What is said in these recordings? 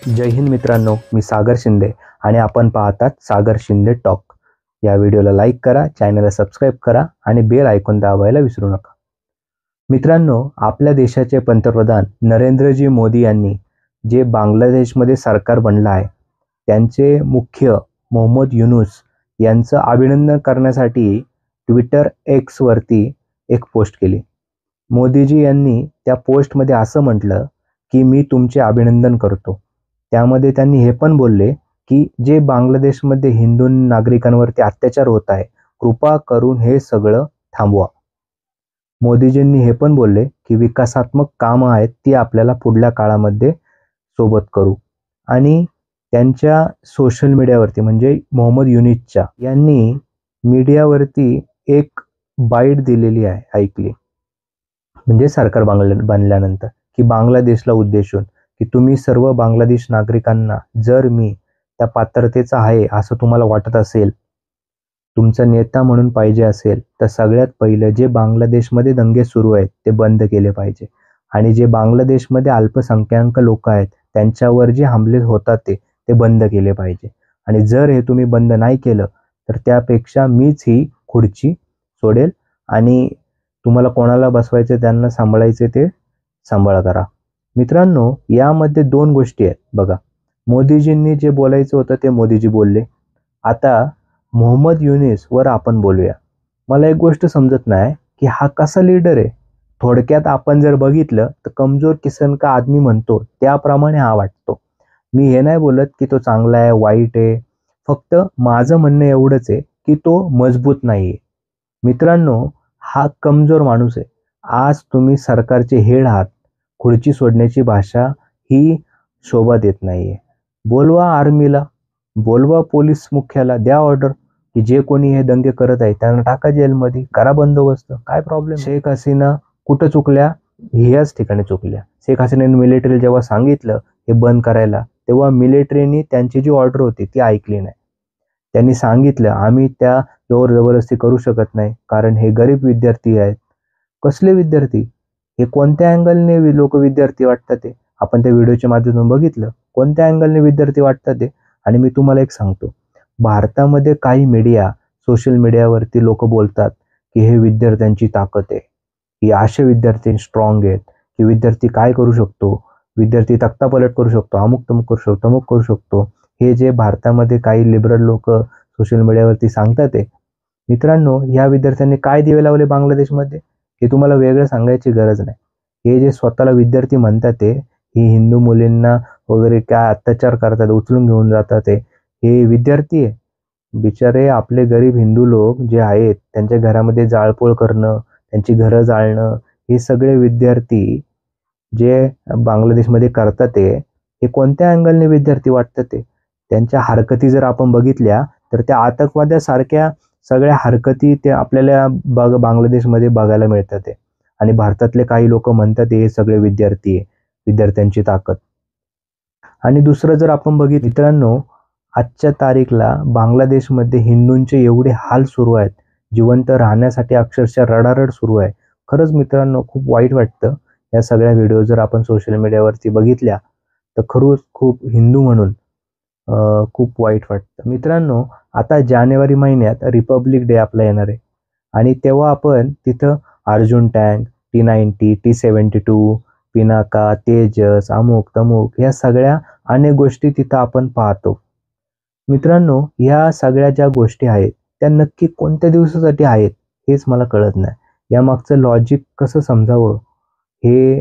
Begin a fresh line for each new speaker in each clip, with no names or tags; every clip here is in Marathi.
जय हिंद मित्रांनो, मी सागर शिंदे आणि आपण पाहतात सागर शिंदे टॉक. या व्हिडिओला लाईक करा, चॅनलला सबस्क्राईब करा आणि बेल आयकॉन दाबायला विसरू नका. मित्रांनो, आपल्या देशाचे पंतप्रधान नरेंद्रजी मोदी यांनी जे बांगलादेशमध्ये सरकार बनलं आहे त्यांचे मुख्य मोहम्मद युनूस यांचं अभिनंदन करण्यासाठी ट्विटर एक्सवरती एक पोस्ट केली. मोदीजी यांनी त्या पोस्टमध्ये असं म्हटलं की मी तुमचे अभिनंदन करतो. त्यामध्ये त्यांनी हे पण बोलले की जे बांगलादेशमध्ये हिंदू नागरिकांवरती अत्याचार होत आहे, कृपा करून हे सगळं थांबवा. मोदीजींनी हे पण बोलले की विकासात्मक कामं आहेत ती आपल्याला पुढल्या काळामध्ये सोबत करू. आणि त्यांच्या सोशल मीडियावरती म्हणजे मोहम्मद युनूसच्या यांनी मीडियावरती एक बाईट दिलेली आहे, ऐकली. म्हणजे सरकार बनल्यानंतर की बांगलादेशला उद्देशून की तुम्ही सर्व बांगलादेश नागरिकांना जर मी त्या पात्रतेचा आहे असं तुम्हाला वाटत असेल, तुमचा नेता म्हणून पाहिजे असेल, तर सगळ्यात पहिलं जे बांगलादेशमध्ये दंगे सुरू आहेत ते बंद केले पाहिजे. आणि जे बांगलादेशमध्ये अल्पसंख्याक लोक आहेत त्यांच्यावर जे हमले होतात ते बंद केले पाहिजे. आणि जर हे तुम्ही बंद नाही केलं तर त्यापेक्षा मीच ही खुर्ची सोडेल आणि तुम्हाला कोणाला बसवायचे त्यांना सांभाळायचे ते सांभाळ करा. मित्रांनो, यामध्ये दोन गोष्टी आहेत बघा. मोदीजींनी जे बोलायचं होतं ते मोदीजी बोलले. आता मोहम्मद युनूस वर आपण बोलूया. मला एक गोष्ट समजत नाही की हा कसा लीडर आहे. थोडक्यात आपण जर बघितलं तर कमजोर किसन का आदमी म्हणतो त्याप्रमाणे हा वाटतो. मी हे नाही बोलत की तो चांगला आहे वाईट आहे, फक्त माझं म्हणणं एवढंच आहे की तो मजबूत नाहीये. मित्रांनो, हा कमजोर माणूस आहे. आज तुम्ही सरकारचे हेड आहात, खुर्ची सोडण्याची भाषा ही शोभा देत नाहीये. बोलवा आर्मीला, बोलवा पोलीस मुख्याला, द्या ऑर्डर की जे कोणी हे दंगे करत आहे त्यांना टाका जेलमध्ये, करा बंदोबस्त. काय प्रॉब्लेम? शेख हसीना कुठं चुकल्या? ह्याच ठिकाणी चुकल्या. शेख हसीनाने मिलिटरीला जेव्हा सांगितलं हे बंद करायला तेव्हा मिलिटरीने त्यांची जी ऑर्डर होती ती ऐकली नाही. त्यांनी सांगितलं आम्ही त्या जोर जबरदस्ती करू शकत नाही कारण हे गरीब विद्यार्थी आहेत. कसले विद्यार्थी? हे कोणत्या अँगलने लोक विद्यार्थी वाटतात ते आपण त्या व्हिडिओच्या माध्यमातून बघितलं. कोणत्या अँगलने विद्यार्थी वाटतात ते. आणि मी तुम्हाला एक सांगतो, भारतामध्ये काही मीडिया सोशल मीडियावरती लोक बोलतात की हे विद्यार्थ्यांची ताकद आहे, ही असे विद्यार्थी स्ट्रॉंग आहेत की विद्यार्थी काय करू शकतो, विद्यार्थी तख्तापलट करू शकतो, अमुक तमुक करू शकतो, अमुक करू शकतो. हे जे भारतामध्ये काही लिबरल लोक सोशल मीडियावरती सांगतात ते. मित्रांनो, ह्या विद्यार्थ्यांनी काय दिवे लावले बांगलादेशमध्ये हे तुम्हाला वेगळं सांगायची गरज नाही. हे जे स्वतःला विद्यार्थी म्हणतात ते ही हिंदू मुलींना वगैरे काय अत्याचार करतात, उचलून घेऊन जातात, हे विद्यार्थी आहे. बिचारे आपले गरीब हिंदू लोक जे आहेत त्यांच्या घरामध्ये जाळपोळ करणं, त्यांची घरं जाळणं, हे सगळे विद्यार्थी जे बांगलादेशमध्ये करतात हे कोणत्या अँगलने विद्यार्थी वाटतात ते. त्यांच्या हरकती जर आपण बघितल्या तर त्या आतंकवाद्यासारख्या सगळ्या हरकती ते आपल्याला बांगलादेशमध्ये बघायला मिळतात. आणि भारतातले काही लोक म्हणतात हे सगळे विद्यार्थी आहे, विद्यार्थ्यांची ताकद. आणि दुसरं जर आपण बघितलं मित्रांनो, आजच्या तारीखला बांगलादेशमध्ये हिंदूंचे एवढे हाल सुरू आहेत, जिवंत राहण्यासाठी अक्षरशः रडारड सुरू आहे. खरंच मित्रांनो, खूप वाईट वाटतं. या सगळ्या व्हिडिओ जर आपण सोशल मीडियावरती बघितल्या तर खरंच खूप हिंदू म्हणून खूप वाईट वाटतं. मित्रांनो, आता जानेवारी महिन्यात रिपब्लिक डे आपला येणार आहे आणि तेव्हा आपण तिथं Arjun tank, T-90, T-72, Pinaka, Tejas, अमुक तमुक ह्या सगळ्या अनेक गोष्टी तिथं आपण पाहतो. मित्रांनो, ह्या सगळ्या ज्या गोष्टी आहेत त्या नक्की कोणत्या दिवसासाठी आहेत हेच मला कळत नाही. यामागचं लॉजिक कसं समजावं हे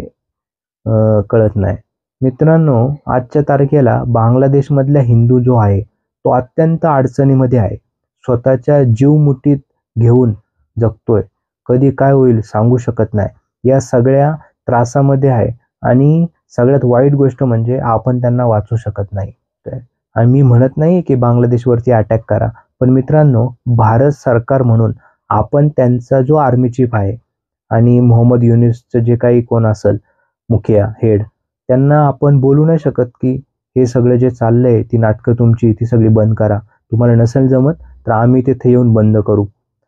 कळत नाही. मित्रांनो, आजच्या तारखेला बांगलादेशमधला हिंदू जो आहे तो अत्यंत अडचणीमध्ये आहे. स्वतःच्या जीव मुठीत घेऊन जगतोय. कधी काय होईल सांगू शकत नाही. या सगळ्या त्रासामध्ये आहे आणि सगळ्यात वाईट गोष्ट म्हणजे आपण त्यांना वाचू शकत नाही. आणि मी म्हणत नाही की बांगलादेशवरती अटॅक करा, पण मित्रांनो, भारत सरकार म्हणून आपण त्यांचा जो आर्मी चीफ आहे आणि मोहम्मद युनूसचं जे काही कोण असेल मुखिया हेड, त्यांना आपण बोलू नाही शकत की हे सगळं जे चाललंय ती नाटकं तुमची ती सगळी बंद करा, तुम्हाला नसेल जमत तर आम्ही तिथे येऊन बंद करू,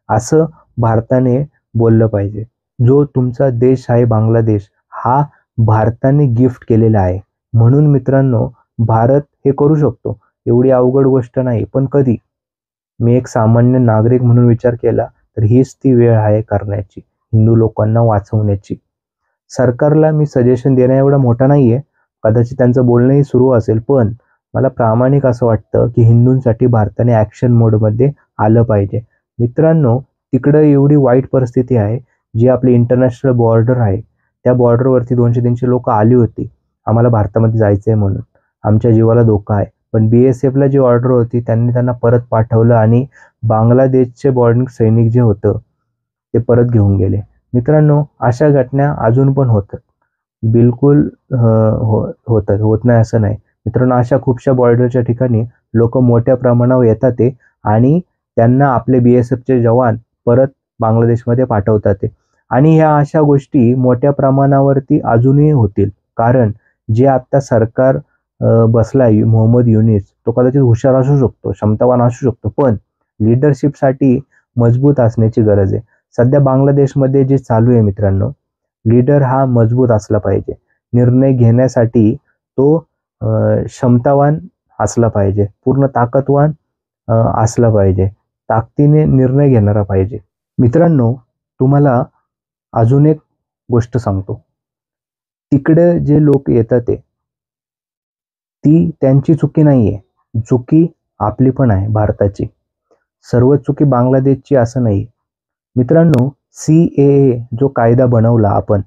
असं भारताने बोललं पाहिजे. जो तुमचा देश आहे बांगलादेश हा भारताने गिफ्ट केलेला आहे. म्हणून मित्रांनो, भारत हे करू शकतो, एवढी अवघड गोष्ट नाही. पण कधी मी एक सामान्य नागरिक म्हणून विचार केला तर हीच ती वेळ आहे करण्याची, हिंदू लोकांना वाचवण्याची. सरकारला मी सजेशन देण्या एवढा मोठा नाहीये, कदाचित त्यांचं बोलणंही सुरू असेल, पण मला प्रामाणिक असं वाटतं की हिंदूंसाठी भारताने ॲक्शन मोडमध्ये आलं पाहिजे. मित्रांनो, तिकडं एवढी वाईट परिस्थिती आहे, जी आपली इंटरनॅशनल बॉर्डर आहे, त्या बॉर्डरवरती 200-300 लोकं आली होती, आम्हाला भारतामध्ये जायचं आहे म्हणून, आमच्या जीवाला धोका आहे. पण BSFला जी ऑर्डर होती त्यांनी त्यांना परत पाठवलं आणि बांगलादेशचे बॉर्डर सैनिक जे होतं ते परत घेऊन गेले. मित्रांनो, अशा घटना अजून पण होतात. बिलकुल होतात, होत नाही असं नाही. मित्रांनो, अशा खूपशा बॉर्डरच्या ठिकाणी लोक मोठ्या प्रमाणावर येतात ते आणि त्यांना आपले BSFचे जवान परत बांगलादेशमध्ये पाठवतात ते. आणि ह्या अशा गोष्टी मोठ्या प्रमाणावरती अजूनही होतील. कारण जे आता सरकार बसलाय मोहम्मद युनिस, तो कदाचित हुशार असू शकतो, क्षमतावान असू शकतो, पण लीडरशिपसाठी मजबूत असण्याची गरज आहे. सध्या बांगलादेशमध्ये जे चालू आहे मित्रांनो, लीडर हा मजबूत असला पाहिजे. निर्णय घेण्यासाठी तो क्षमतावान असला पाहिजे, पूर्ण ताकदवान असला पाहिजे, ताकदीने निर्णय घेणारा पाहिजे. मित्रांनो, तुम्हाला अजून एक गोष्ट सांगतो. तिकडे जे लोक येतात ती त्यांची चुकी नाहीये, चुकी आपली पण आहे, भारताची. सर्व चुकी बांगलादेशची असं नाही. मित्रांनो, CAA जो कायदा बनवला आपण,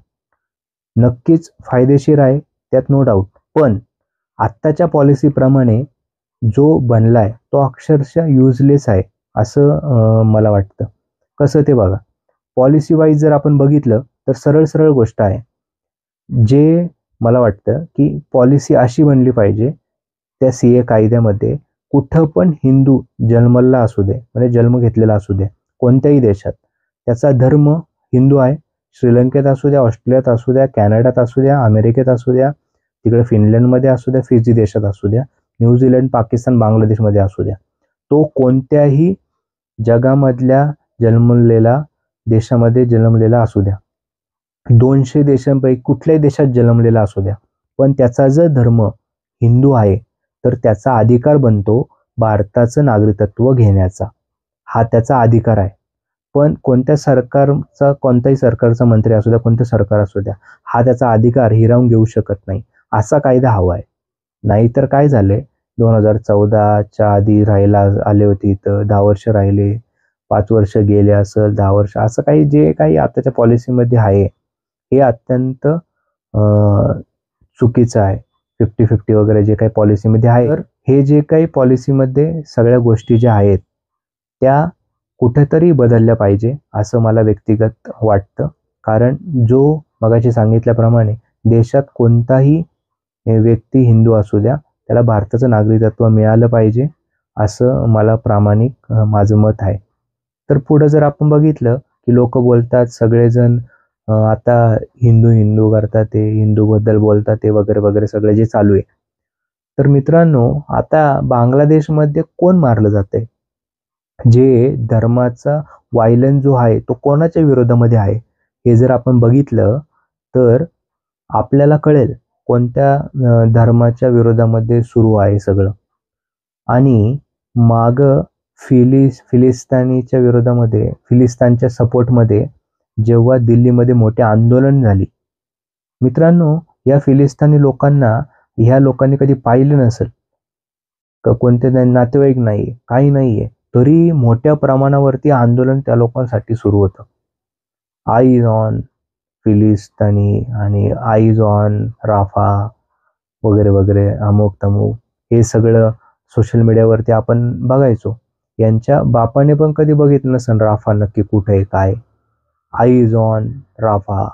नक्कीच फायदेशीर आहे, त्यात नो डाऊट. पण आत्ताच्या पॉलिसीप्रमाणे जो बनलाय तो अक्षरशः युजलेस आहे असं मला वाटतं. कसं ते बघा. पॉलिसी वाईज जर आपण बघितलं तर सरळ सरळ गोष्ट आहे. जे मला वाटतं की पॉलिसी अशी बनली पाहिजे त्या CA कायद्यामध्ये, कुठं पण हिंदू जन्मला असू दे, म्हणजे जन्म घेतलेला असू दे कोणत्याही देशात, त्याचा धर्म हिंदू आहे, श्रीलंकेत असू द्या, ऑस्ट्रेलियात असू द्या, कॅनडात असू द्या, अमेरिकेत असू द्या, तिकडे फिनलंडमध्ये असू द्या, फिजी देशात असू द्या, न्यूझीलंड, पाकिस्तान, बांगलादेशमध्ये असू द्या, तो कोणत्याही जगामधल्या जन्मलेला देशामध्ये जन्मलेला असू द्या, 200 देशांपैकी कुठल्याही देशात जन्मलेला असू द्या, पण त्याचा जर धर्म हिंदू आहे तर त्याचा अधिकार बनतो भारताचं नागरिकत्व घेण्याचा. हा त्याचा अधिकार आहे. पण कोणत्या सरकारचा, कोणत्याही सरकारचा मंत्री असू द्या, कोणतं सरकार असू द्या, हा त्याचा अधिकार हिरावून घेऊ शकत नाही. असा कायदा हवा आहे. नाहीतर काय झाले, 2014च्या आधी राहायला आले होते इथं, 10 वर्ष राहिले, 5 वर्ष गेले असेल, 10 वर्ष, असं काही जे काही आताच्या पॉलिसीमध्ये आहे हे अत्यंत चुकीचं आहे. 50-50 वगैरे जे काही पॉलिसीमध्ये आहे, तर हे जे काही पॉलिसीमध्ये सगळ्या गोष्टी ज्या आहेत त्या कुठेतरी बदलल्या पाहिजे असं मला व्यक्तिगत वाटतं. कारण जो मगाशी सांगितल्याप्रमाणे देशात कोणताही व्यक्ती हिंदू असू द्या, त्याला भारताचं नागरिकत्व मिळालं पाहिजे असं मला प्रामाणिक माझं मत आहे. तर पुढं जर आपण बघितलं की लोक बोलतात सगळेजण आता हिंदू हिंदू करतात, ते हिंदूबद्दल बोलतात ते वगैरे वगैरे सगळं जे चालू आहे. तर मित्रांनो, आता बांगलादेशमध्ये कोण मारलं जातंय? जे धर्माचा वायलन्स जो आहे तो कोणाच्या विरोधामध्ये आहे हे जर आपण बघितलं तर आपल्याला कळेल कोणत्या धर्माच्या विरोधामध्ये सुरू आहे सगळं. आणि माग फिलिस्तीनच्या विरोधामध्ये, फिलिस्तीनच्या सपोर्टमध्ये जेव्हा दिल्लीमध्ये मोठे आंदोलन झाली, मित्रांनो, या फिलिस्तीनी लोकांना ह्या लोकांनी कधी पाहिलं नसेल, कोणते नातेवाईक नाही, काही नाहीये, तरी मोठ्या प्रमाणावरती आंदोलन त्या लोकांसाठी सुरू होतं. आईज ऑन फिलिस्तीनी आणि आईज ऑन राफा वगैरे वगैरे, अमुक तमुक, हे सगळं सोशल मीडियावरती आपण बघायचो. यांच्या बापाने पण कधी बघितलं नसेल राफा नक्की कुठे आहे, काय. Eyes on Rafah.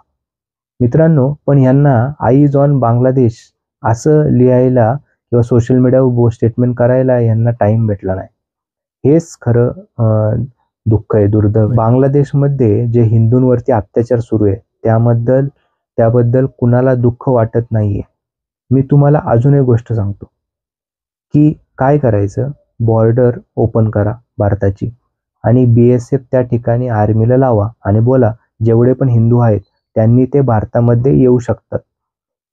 मित्रांनो, पण यांना आईज ऑन बांगलादेश असं लिहायला किंवा सोशल मीडियावर स्टेटमेंट करायला यांना टाइम भेटला नाही. हेच खरं दुःख आहे, दुर्दैव आहे. बांगलादेशमध्ये जे हिंदूंवरती अत्याचार सुरू आहे त्याबद्दल कुणाला दुःख वाटत नाहीये. मी तुम्हाला अजून एक गोष्ट सांगतो की काय करायचं, बॉर्डर ओपन करा भारताची आणि BSF त्या ठिकाणी आर्मीला लावा आणि बोला जेवढे पण हिंदू आहेत त्यांनी ते भारतामध्ये येऊ शकतात.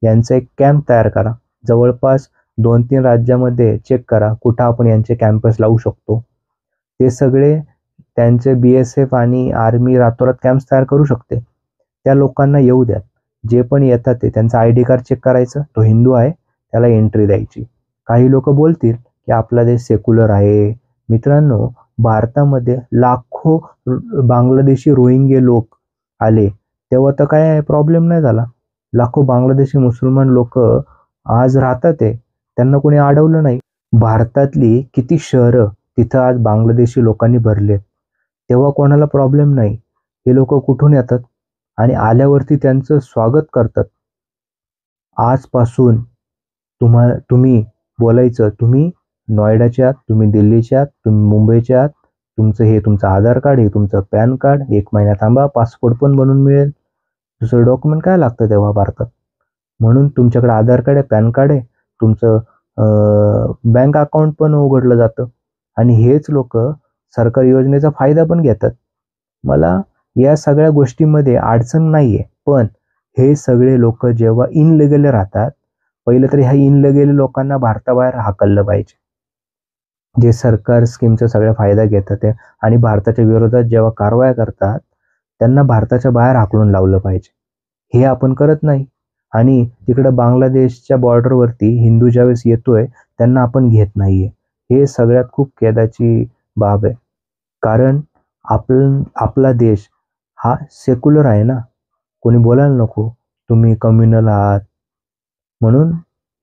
यांचा एक कॅम्प तयार करा. जवळपास 2-3 राज्यामध्ये चेक करा कुठं आपण यांचे कॅम्पस लावू शकतो. ते सगळे त्यांचे BSF आणि आर्मी रातोरात कॅम्प्स तयार करू शकते. त्या लोकांना येऊ द्या. जे पण येतात ते त्यांचं ID कार्ड चेक करायचं, तो हिंदू आहे त्याला एंट्री द्यायची. काही लोक बोलतील की आपला देश सेक्युलर आहे. मित्रांनो, भारतामध्ये लाखो बांगलादेशी रोहिंगे लोक आले तेव्हा तर काय प्रॉब्लेम नाही झाला. लाखो बांगलादेशी मुसलमान लोक आज राहतात आहे, त्यांना कोणी अडवलं नाही. भारतातली किती शहरं तिथं आज बांगलादेशी लोकांनी भरलेत, तेव्हा कोणाला प्रॉब्लेम नाही. हे लोक कुठून येतात आणि आल्यावरती त्यांचं स्वागत करतात. आजपासून तुम्ही बोलायचं, तुम्ही नोएडाचे आहात, तुम्ही दिल्लीचे आहात, तुम्ही मुंबईचे आहात, तुमचं आधार कार्ड, हे तुमचं पॅन कार्ड, 1 महिना थांबा पासपोर्ट पण बनवून मिळेल. दुसरं डॉक्युमेंट काय लागतं तेव्हा भारतात. म्हणून तुमच्याकडे आधार कार्ड आहे, पॅन कार्ड आहे, तुमचं बँक अकाउंट पण उघडलं जातं आणि हेच लोक सरकारी योजनेचा फायदा पण घेतात. मला या सगळ्या गोष्टींमध्ये अडचण नाहीये, पण हे सगळे लोक जेव्हा इनलिगल राहतात, पहिलं तर ह्या इनलिगल लोकांना भारताबाहेर हाकललं पाहिजे. जे सरकार स्कीमचा सगळा फायदा घेतात ते आणि भारताच्या विरोधात जेव्हा कारवाया करतात त्यांना भारताच्या बाहेर हाकलून लावलं पाहिजे. हे आपण करत नाही आणि तिकडं बांगलादेशच्या बॉर्डरवरती हिंदू ज्यावेळेस येतोय त्यांना आपण घेत नाहीये. हे सगळ्यात खूप खेदाची बाब आहे. कारण आपला देश हा सेक्युलर आहे ना. कोणी बोलायला नको तुम्ही कम्युनल आहात. म्हणून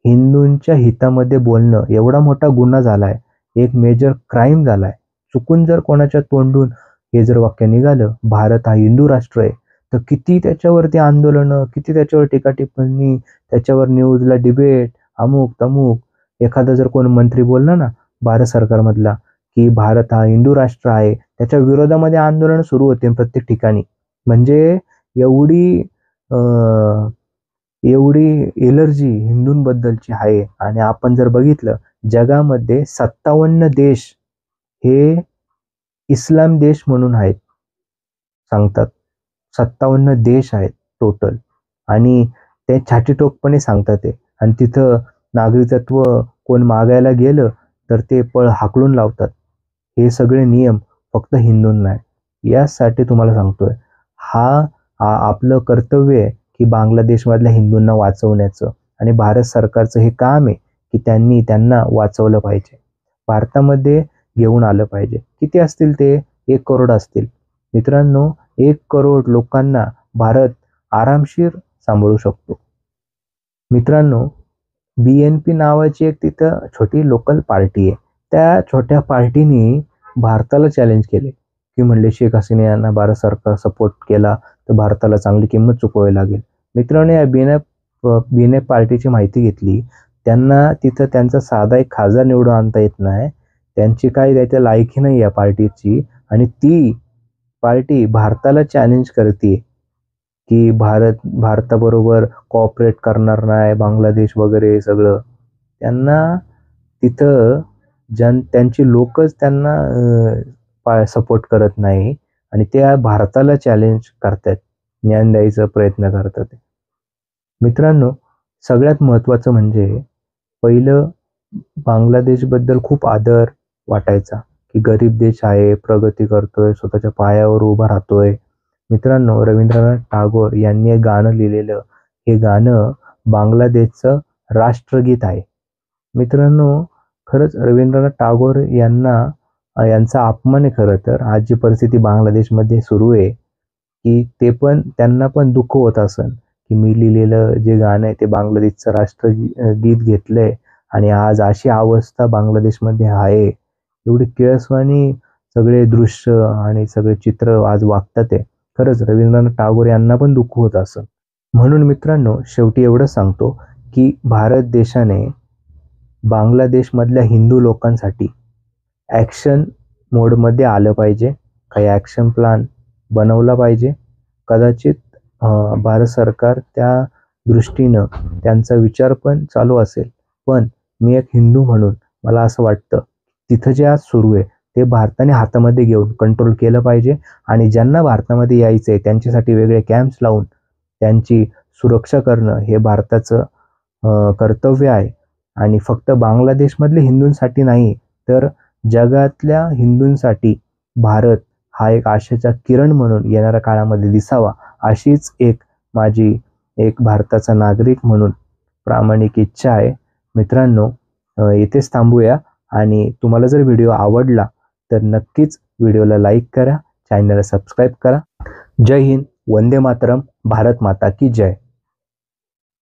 हिंदूंच्या हितामध्ये बोलणं एवढा मोठा गुन्हा झालाय, एक मेजर क्राईम झालाय. चुकून जर कोणाच्या तोंडून हे जर वाक्य निघालं, भारत हा हिंदू राष्ट्र आहे, तर किती त्याच्यावरती आंदोलनं, किती त्याच्यावर टीका टिप्पणी, त्याच्यावर न्यूजला डिबेट, अमुक तमुक. एखादा जर कोण मंत्री बोलला ना भारत सरकारमधला की भारत हा हिंदू राष्ट्र आहे, त्याच्या विरोधामध्ये आंदोलन सुरू होते प्रत्येक ठिकाणी. म्हणजे एवढी एलर्जी हिंदूंबद्दलची आहे. आणि आपण जर बघितलं जगामध्ये 57 देश हे इस्लाम देश म्हणून आहेत सांगतात. 57 देश आहेत टोटल आणि ते छातीठोकपणे सांगतात ते. आणि तिथं नागरिकत्व कोण मागायला गेलं तर ते पळ हाकलून लावतात. हे सगळे नियम फक्त हिंदूंना आहे. यासाठी तुम्हाला सांगतोय, आपलं कर्तव्य आहे की बांगलादेशमधल्या हिंदूंना वाचवण्याचं आणि भारत सरकारचं हे काम आहे की त्यांना वाचवलं पाहिजे, भारतामध्ये घेऊन आलं पाहिजे. किती असतील ते? 1 करोड असतील. मित्रांनो, 1 करोड लोकांना भारत आरामशीर सांभाळू शकतो. मित्रांनो, BNP नावाची एक तिथं छोटी लोकल पार्टी आहे. त्या छोट्या पार्टीने भारताला चॅलेंज केले की म्हणले शेख हसीना यांना भारत सरकार सपोर्ट केला तर भारताला चांगली किंमत चुकवावी लागेल. मित्रांनो, या BNP पार्टीची माहिती घेतली. त्यांना तिथं त्यांचा साधा एक खासदार निवडून आणता येत नाही. त्यांची काही त्याच्या लायकी नाही या पार्टीची आणि ती पार्टी भारताला चॅलेंज करते की भारताबरोबर कॉपरेट करणार नाही, बांगलादेश वगैरे सगळं. त्यांना तिथं त्यांची लोकच त्यांना सपोर्ट करत नाही आणि त्या भारताला चॅलेंज करतात, ज्ञान द्यायचा प्रयत्न करतात. मित्रांनो, सगळ्यात महत्त्वाचं म्हणजे पहिलं बांगलादेशबद्दल खूप आदर वाटायचा की गरीब देश आहे, प्रगती करतोय, स्वतःच्या पायावर उभा राहतोय. मित्रांनो, रवींद्रनाथ टागोर यांनी एक गाणं लिहिलेलं, हे गाणं बांगलादेशचं राष्ट्रगीत आहे. मित्रांनो, खरंच रवींद्रनाथ टागोर यांचा अपमान आहे खरं तर. आज जी परिस्थिती बांगलादेशमध्ये सुरू आहे की त्यांना पण दुःख होत असेल की मी लिहिलेलं जे गाणं आहे ते बांगलादेशचं राष्ट्रगीत घेतलंय आणि आज अशी अवस्था बांगलादेशमध्ये आहे. एवढी किळसवाणी सगळे दृश्य आणि सगळे चित्र आज वागतात आहे. खरंच रवींद्रनाथ टागोर यांना पण दुःख होत असेल. म्हणून मित्रांनो, शेवटी एवढं सांगतो की भारत देशाने बांगलादेशमधल्या हिंदू लोकांसाठी ॲक्शन मोडमध्ये आलं पाहिजे. काही ॲक्शन प्लॅन बनवला पाहिजे. कदाचित भारत सरकार त्या दृष्टीनं त्यांचा विचार पण चालू असेल. पण मी एक हिंदू म्हणून मला असं वाटतं तिथं जे आज सुरू आहे ते भारताने हातामध्ये घेऊन कंट्रोल केलं पाहिजे आणि ज्यांना भारतामध्ये यायचं आहे त्यांच्यासाठी वेगळे कॅम्प्स लावून त्यांची सुरक्षा करणं हे भारताचं कर्तव्य आहे. आणि फक्त बांगलादेशमधले हिंदूंसाठी नाही, तर जगातल्या हिंदूंसाठी भारत हा एक आशेचा किरण म्हणून येणाऱ्या काळामध्ये दिसावा, अशीच एक माझी एक भारताचा नागरिक म्हणून प्रामाणिक इच्छा आहे. मित्रांनो, इथेच थांबूया आणि तुम्हाला जर व्हिडिओ आवडला तर नक्कीच व्हिडिओला लाईक करा, चॅनलला सबस्क्राईब करा. जय हिंद, वंदे मातरम, भारत माता की जय.